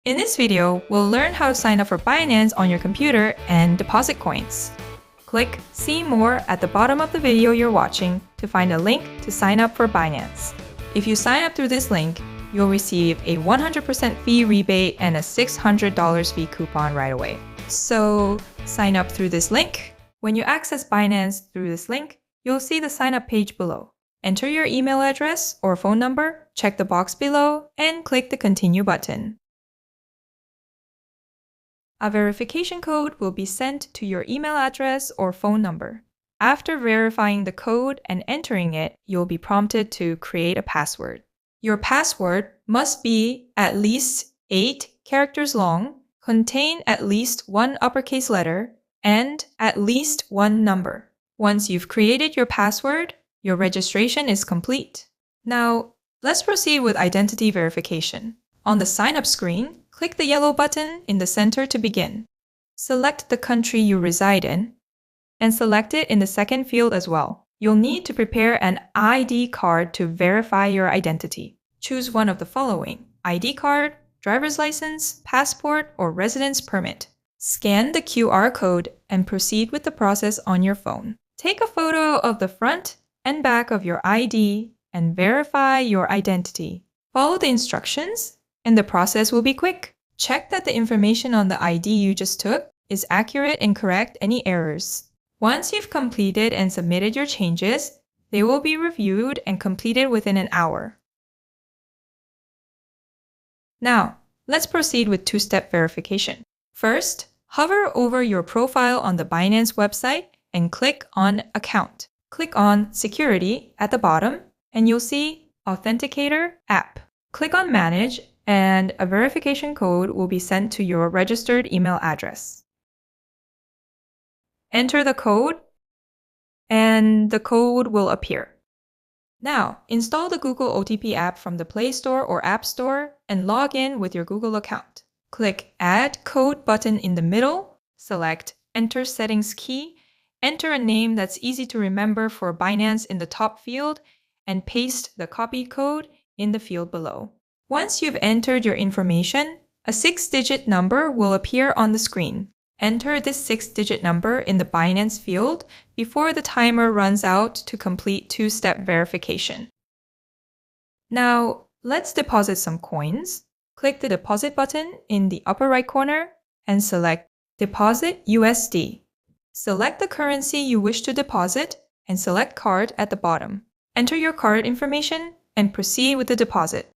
In this video, we'll learn how to sign up for Binance on your computer and deposit coins. Click See More at the bottom of the video you're watching to find a link to sign up for Binance. If you sign up through this link, you'll receive a 100% fee rebate and a $600 fee coupon right away. So sign up through this link. When you access Binance through this link, you'll see the sign up page below. Enter your email address or phone number, check the box below, and click the Continue button. A verification code will be sent to your email address or phone number. After verifying the code and entering it, you'll be prompted to create a password. Your password must be at least 8 characters long, contain at least one uppercase letter, and at least one number. Once you've created your password, your registration is complete. Now, let's proceed with identity verification. On the sign up screen, click the yellow button in the center to begin. Select the country you reside in, and select it in the second field as well. You'll need to prepare an ID card to verify your identity. Choose one of the following: ID card, driver's license, passport, or residence permit. Scan the QR code and proceed with the process on your phone. Take a photo of the front and back of your ID and verify your identity. Follow the instructions, and the process will be quick. Check that the information on the ID you just took is accurate and correct any errors. Once you've completed and submitted your changes, they will be reviewed and completed within an hour. Now, let's proceed with two-step verification. First, hover over your profile on the Binance website and click on Account. Click on Security at the bottom, and you'll see Authenticator App. Click on Manage, and a verification code will be sent to your registered email address. Enter the code, and the code will appear. Now, install the Google OTP app from the Play Store or App Store and log in with your Google account. Click Add Code button in the middle, select Enter Settings key, enter a name that's easy to remember for Binance in the top field, and paste the copied code in the field below. Once you've entered your information, a 6-digit number will appear on the screen. Enter this 6-digit number in the Binance field before the timer runs out to complete two-step verification. Now, let's deposit some coins. Click the Deposit button in the upper right corner and select Deposit USD. Select the currency you wish to deposit and select Card at the bottom. Enter your card information and proceed with the deposit.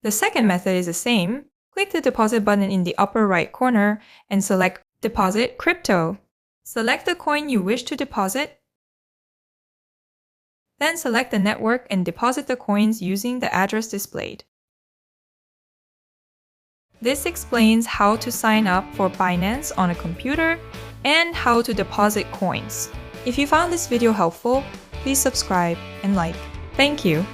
The second method is the same. Click the Deposit button in the upper right corner and select Deposit Crypto. Select the coin you wish to deposit. Then select the network and deposit the coins using the address displayed. This explains how to sign up for Binance on a computer and how to deposit coins. If you found this video helpful, please subscribe and like. Thank you.